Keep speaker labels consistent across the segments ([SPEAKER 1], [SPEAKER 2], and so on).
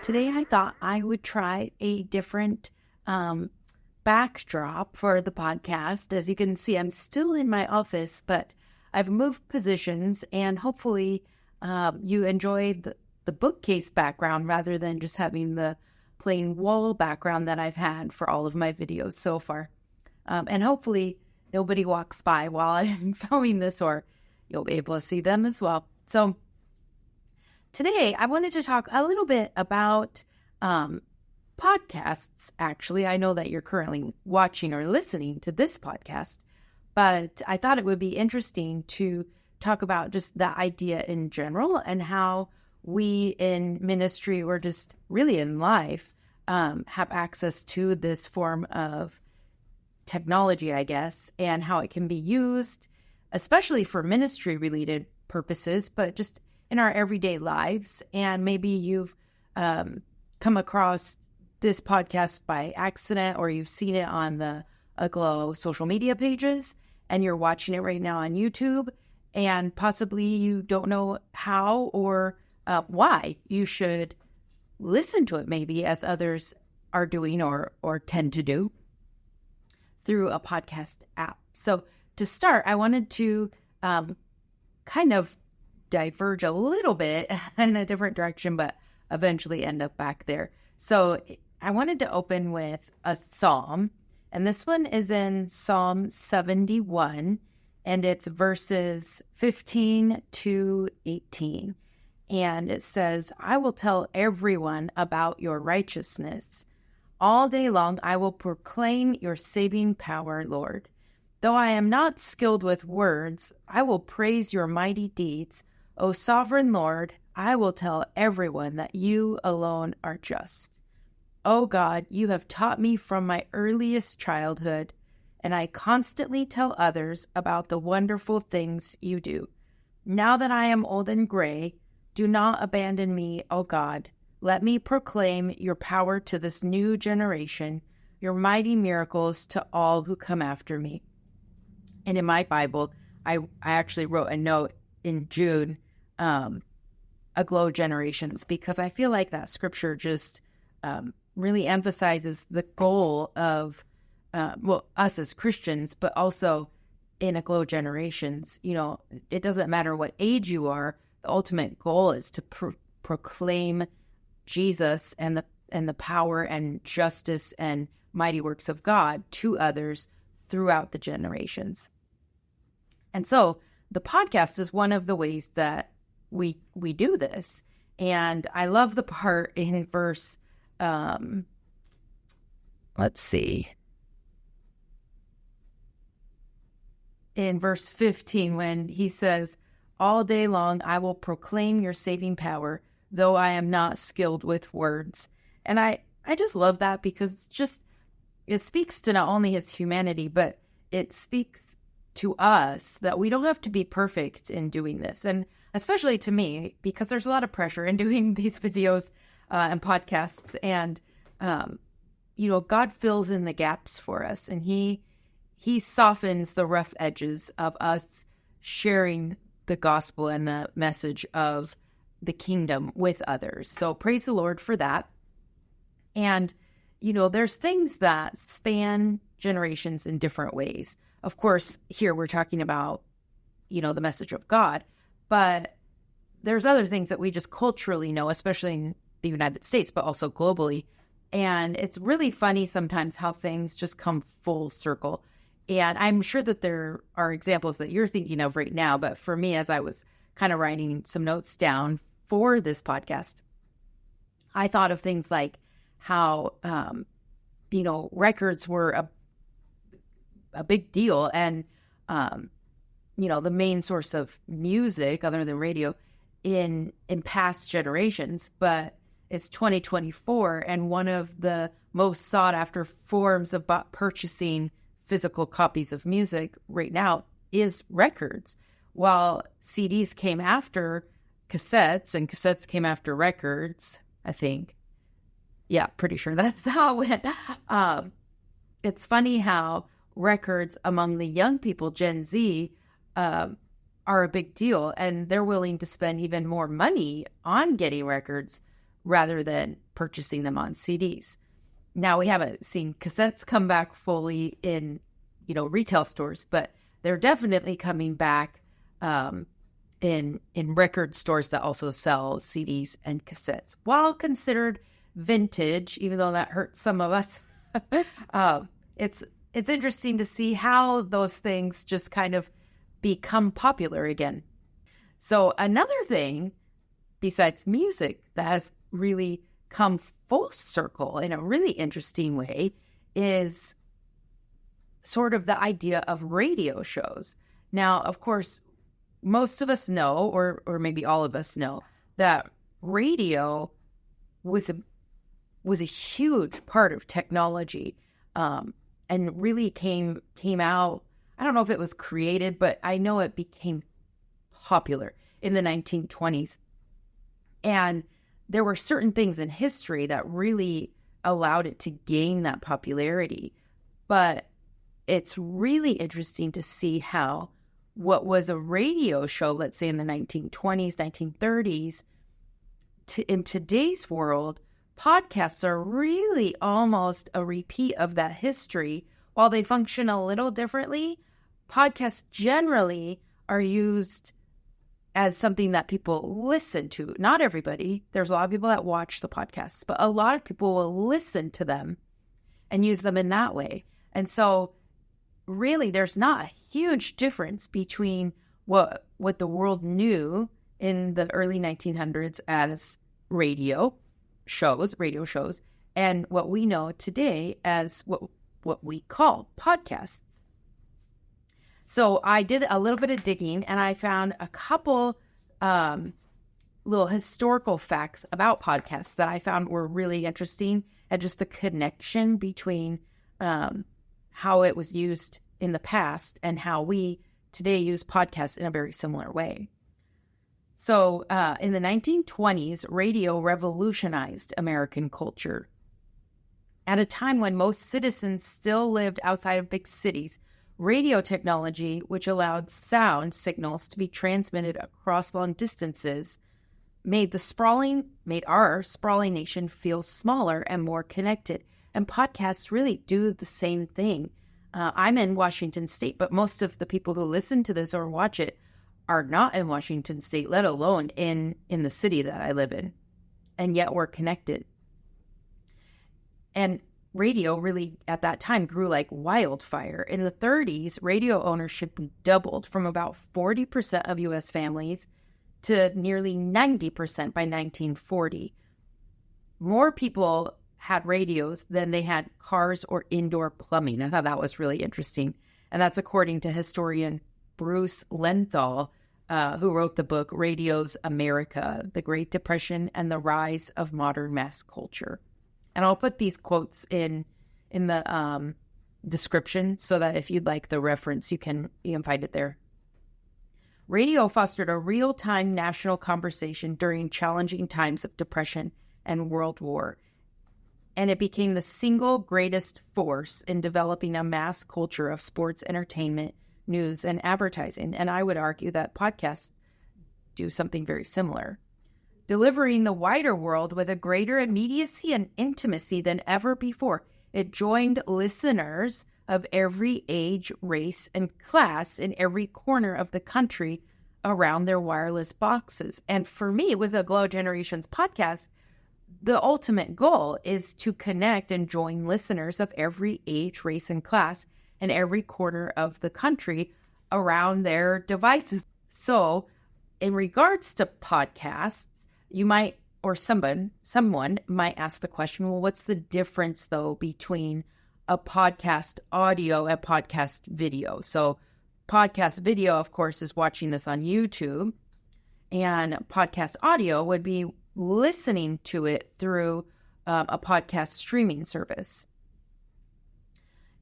[SPEAKER 1] Today I thought I would try a different backdrop for the podcast. As you can see, I'm still in my office, but I've moved positions, and hopefully you enjoyed the bookcase background rather than just having the plain wall background that I've had for all of my videos so far. And hopefully nobody walks by while I'm filming this, or you'll be able to see them as well. So today I wanted to talk a little bit about podcasts, actually. I know that you're currently watching or listening to this podcast, but I thought it would be interesting to talk about just the idea in general and how we in ministry, or just really in life, have access to this form of technology, I guess, and how it can be used, especially for ministry-related purposes, but just in our everyday lives. And maybe you've come across this podcast by accident, or you've seen it on the Aglow social media pages, and you're watching it right now on YouTube, and possibly you don't know how or why you should listen to it, maybe as others are doing or tend to do through a podcast app. So to start, I wanted to kind of diverge a little bit in a different direction, but eventually end up back there. So I wanted to open with a psalm, and this one is in Psalm 71, and it's verses 15 to 18. And it says, "I will tell everyone about your righteousness. All day long I will proclaim your saving power, Lord. Though I am not skilled with words, I will praise your mighty deeds. O sovereign Lord, I will tell everyone that you alone are just. O God, you have taught me from my earliest childhood, and I constantly tell others about the wonderful things you do. Now that I am old and gray, do not abandon me, O God. Let me proclaim your power to this new generation, your mighty miracles to all who come after me." And in my Bible, I actually wrote a note in June, Aglow generations, because I feel like that scripture just really emphasizes the goal of, us as Christians, but also in Aglow generations. You know, it doesn't matter what age you are. The ultimate goal is to proclaim Jesus and the power and justice and mighty works of God to others throughout the generations. And so the podcast is one of the ways that we do this. And I love the part in verse, in verse 15, when he says, "All day long I will proclaim your saving power, though I am not skilled with words." And I just love that, because it speaks to not only his humanity, but it speaks to us that we don't have to be perfect in doing this. And especially to me, because there's a lot of pressure in doing these videos and podcasts. And, God fills in the gaps for us, and he softens the rough edges of us sharing the gospel and the message of the kingdom with others. So praise the Lord for that. And, there's things that span generations in different ways. Of course, here we're talking about, the message of God, but there's other things that we just culturally know, especially in the United States, but also globally. And it's really funny sometimes how things just come full circle. And I'm sure that there are examples that you're thinking of right now, but for me, as I was kind of writing some notes down for this podcast, I thought of things like how, records were a big deal, and, the main source of music other than radio in past generations. But it's 2024, and one of the most sought after forms of purchasing physical copies of music right now is records. While CDs came after cassettes, and cassettes came after records, I think. Yeah, pretty sure that's how it went. It's funny how records among the young people, Gen Z, are a big deal, and they're willing to spend even more money on getting records rather than purchasing them on CDs. Now, we haven't seen cassettes come back fully in, retail stores, but they're definitely coming back in record stores that also sell CDs and cassettes. While considered vintage, even though that hurts some of us, it's interesting to see how those things just kind of become popular again. So another thing besides music that has really come full circle in a really interesting way is sort of the idea of radio shows. Now, of course, most of us know, or maybe all of us know, that radio was a huge part of technology, and really came out. I don't know if it was created, but I know it became popular in the 1920s. And there were certain things in history that really allowed it to gain that popularity. But it's really interesting to see how what was a radio show, let's say in the 1920s, 1930s, in today's world, podcasts are really almost a repeat of that history. While they function a little differently, podcasts generally are used as something that people listen to. Not everybody. There's a lot of people that watch the podcasts, but a lot of people will listen to them and use them in that way. And so really, there's not a huge difference between what the world knew in the early 1900s as radio shows, and what we know today as what we call podcasts. So I did a little bit of digging, and I found a couple little historical facts about podcasts that I found were really interesting, and just the connection between how it was used in the past and how we today use podcasts in a very similar way. So in the 1920s, radio revolutionized American culture. At a time when most citizens still lived outside of big cities, radio technology, which allowed sound signals to be transmitted across long distances, made our sprawling nation feel smaller and more connected. And podcasts really do the same thing. I'm in Washington State, but most of the people who listen to this or watch it are not in Washington State, let alone in the city that I live in. And yet we're connected. And radio really, at that time, grew like wildfire. In the 30s, radio ownership doubled from about 40% of U.S. families to nearly 90% by 1940. More people had radios than they had cars or indoor plumbing. I thought that was really interesting. And that's according to historian Bruce Lenthal, who wrote the book Radio's America, The Great Depression and the Rise of Modern Mass Culture. And I'll put these quotes in the description so that if you'd like the reference, you can find it there. Radio fostered a real-time national conversation during challenging times of depression and World War. And it became the single greatest force in developing a mass culture of sports, entertainment, news, and advertising. And I would argue that podcasts do something very similar, delivering the wider world with a greater immediacy and intimacy than ever before. It joined listeners of every age, race, and class in every corner of the country around their wireless boxes. And for me, with the Glow Generations podcast, the ultimate goal is to connect and join listeners of every age, race, and class in every corner of the country around their devices. So in regards to podcasts, you might, or someone might ask the question, well, what's the difference, though, between a podcast audio and podcast video? So podcast video, of course, is watching this on YouTube, and podcast audio would be listening to it through a podcast streaming service.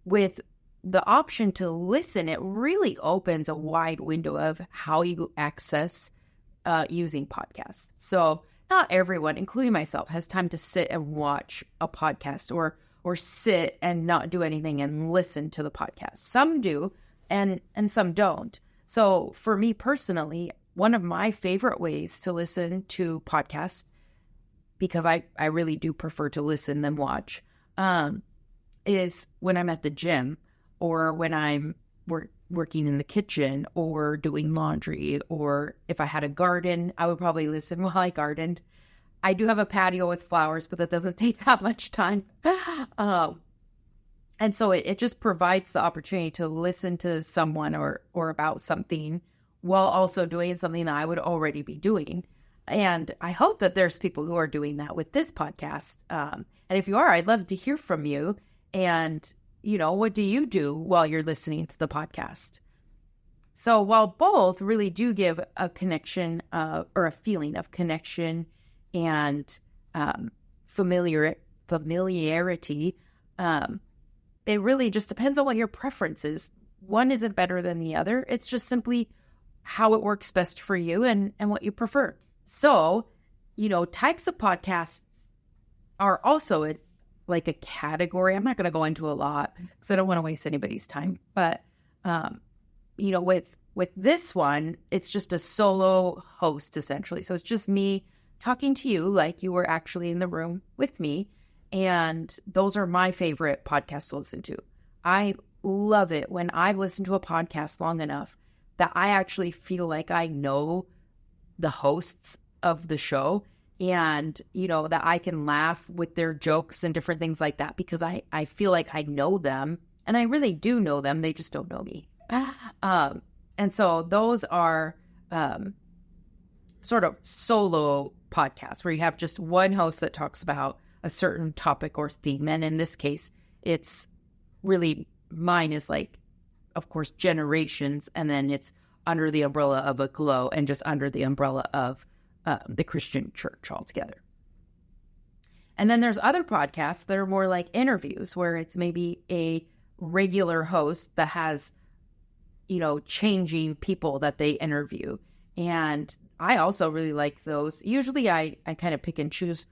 [SPEAKER 1] With the option to listen, it really opens a wide window of how you access using podcasts. So not everyone, including myself, has time to sit and watch a podcast or sit and not do anything and listen to the podcast. Some do and some don't. So for me personally, one of my favorite ways to listen to podcasts because I really do prefer to listen than watch, is when I'm at the gym or when I'm working in the kitchen or doing laundry, or if I had a garden, I would probably listen while I gardened. I do have a patio with flowers, but that doesn't take that much time. And so it just provides the opportunity to listen to someone or about something while also doing something that I would already be doing. And I hope that there's people who are doing that with this podcast. And if you are, I'd love to hear from you. And, what do you do while you're listening to the podcast? So while both really do give a connection or a feeling of connection and familiarity, it really just depends on what your preference is. One isn't better than the other. It's just simply how it works best for you and what you prefer. So, types of podcasts are also a category. I'm not going to go into a lot because I don't want to waste anybody's time. But, with this one, it's just a solo host, essentially. So it's just me talking to you like you were actually in the room with me. And those are my favorite podcasts to listen to. I love it when I've listened to a podcast long enough that I actually feel like I know the hosts of the show and, that I can laugh with their jokes and different things like that because I feel like I know them, and I really do know them. They just don't know me. And so those are sort of solo podcasts where you have just one host that talks about a certain topic or theme. And in this case, it's really, mine is of course, generations. And then it's under the umbrella of a glow and just under the umbrella of the Christian church altogether. And then there's other podcasts that are more like interviews where it's maybe a regular host that has, changing people that they interview. And I also really like those. Usually I kind of pick and choose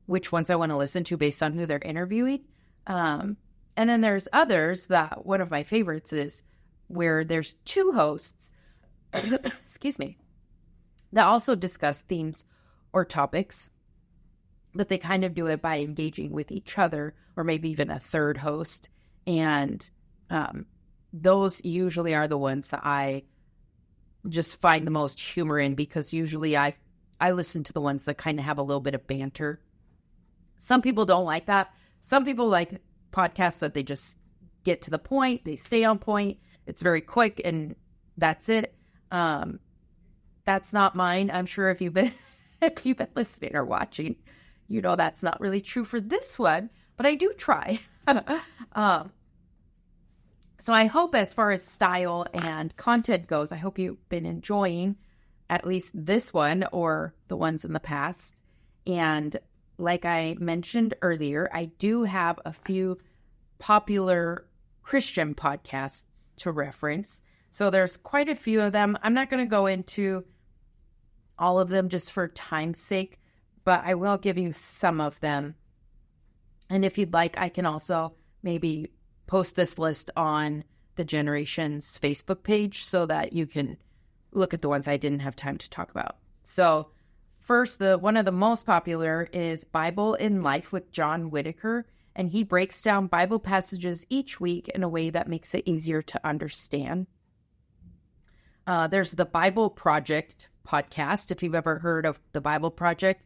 [SPEAKER 1] which ones I want to listen to based on who they're interviewing. And then there's others that one of my favorites is where there's two hosts, excuse me, that also discuss themes or topics, but they kind of do it by engaging with each other or maybe even a third host. And those usually are the ones that I just find the most humor in because usually I listen to the ones that kind of have a little bit of banter. Some people don't like that. Some people like podcasts that they just get to the point. They stay on point. It's very quick and that's it. That's not mine. I'm sure if you've been listening or watching, that's not really true for this one, but I do try. So I hope as far as style and content goes, I hope you've been enjoying at least this one or the ones in the past. And like I mentioned earlier, I do have a few popular Christian podcasts to reference. So there's quite a few of them. I'm not going to go into all of them just for time's sake, but I will give you some of them. And if you'd like, I can also maybe post this list on the Generations Facebook page so that you can look at the ones I didn't have time to talk about. So first, one of the most popular is Bible in Life with John Whitaker, and he breaks down Bible passages each week in a way that makes it easier to understand. There's the Bible Project podcast. If you've ever heard of the Bible Project,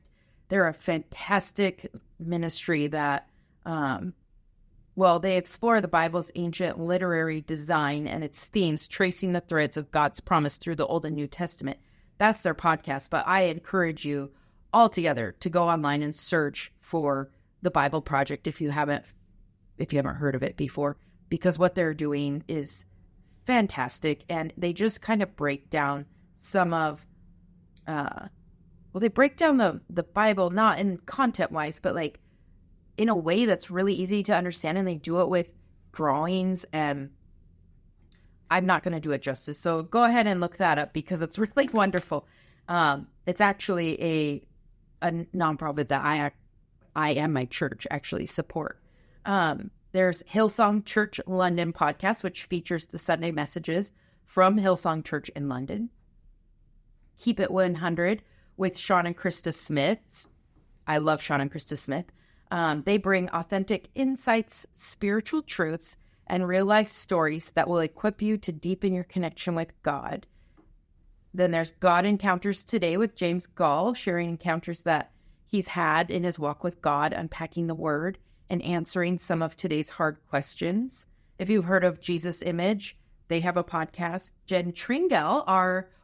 [SPEAKER 1] they're a fantastic ministry that, they explore the Bible's ancient literary design and its themes, tracing the threads of God's promise through the Old and New Testament. That's their podcast, but I encourage you altogether to go online and search for the Bible Project if you haven't heard of it before, because what they're doing is fantastic, and they just kind of break down some of, they break down the Bible, not in content-wise, but in a way that's really easy to understand, and they do it with drawings, and I'm not going to do it justice. So go ahead and look that up because it's really wonderful. It's actually a nonprofit that I and my church actually support. There's Hillsong Church London podcast, which features the Sunday messages from Hillsong Church in London. Keep It 100 with Sean and Krista Smith. I love Sean and Krista Smith. They bring authentic insights, spiritual truths, and real-life stories that will equip you to deepen your connection with God. Then there's God Encounters Today with James Gall, sharing encounters that he's had in his walk with God, unpacking the Word, and answering some of today's hard questions. If you've heard of Jesus Image, they have a podcast. Jen Tringell,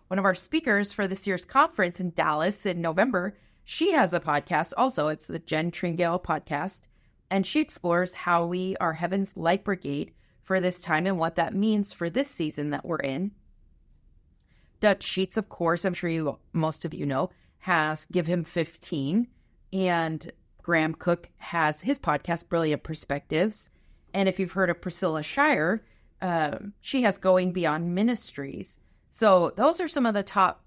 [SPEAKER 1] one of our speakers for this year's conference in Dallas in November, she has a podcast also. It's the Jen Tringell podcast. And she explores how we are Heaven's Light Brigade for this time and what that means for this season that we're in. Dutch Sheets, of course, I'm sure most of you know, has Give Him 15. And Graham Cook has his podcast, Brilliant Perspectives. And if you've heard of Priscilla Shire, she has Going Beyond Ministries. So those are some of the top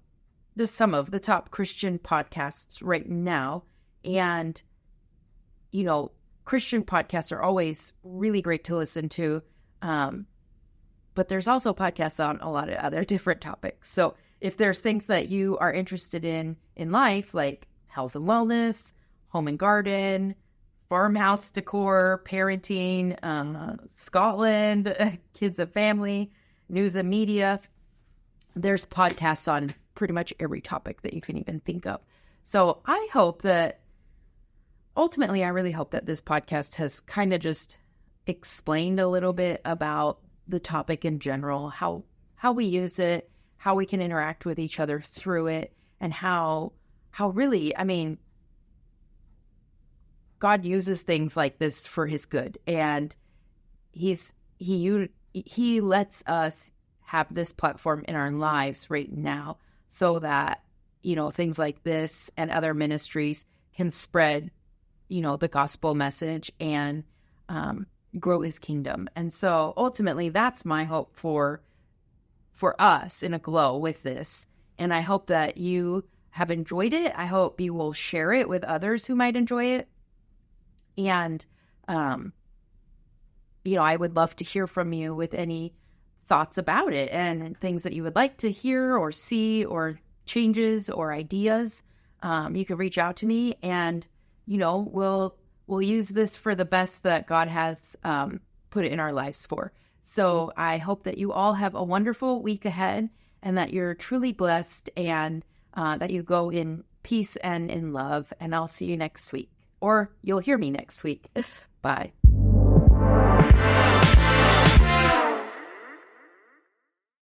[SPEAKER 1] Christian podcasts right now. And, Christian podcasts are always really great to listen to. But there's also podcasts on a lot of other different topics. So if there's things that you are interested in life, like health and wellness, home and garden, farmhouse decor, parenting, Scotland, kids and family, news and media, there's podcasts on pretty much every topic that you can even think of. So I really hope that this podcast has kind of just explained a little bit about the topic in general, how we use it, how we can interact with each other through it, and how really, God uses things like this for his good. And he lets us have this platform in our lives right now so that, things like this and other ministries can spread, the gospel message and grow his kingdom. And so ultimately that's my hope for us in a Glow with this. And I hope that you have enjoyed it. I hope you will share it with others who might enjoy it. And, I would love to hear from you with any thoughts about it and things that you would like to hear or see or changes or ideas. You can reach out to me and, we'll use this for the best that God has put it in our lives for. So I hope that you all have a wonderful week ahead and that you're truly blessed and that you go in peace and in love. And I'll see you next week, or you'll hear me next week. Bye.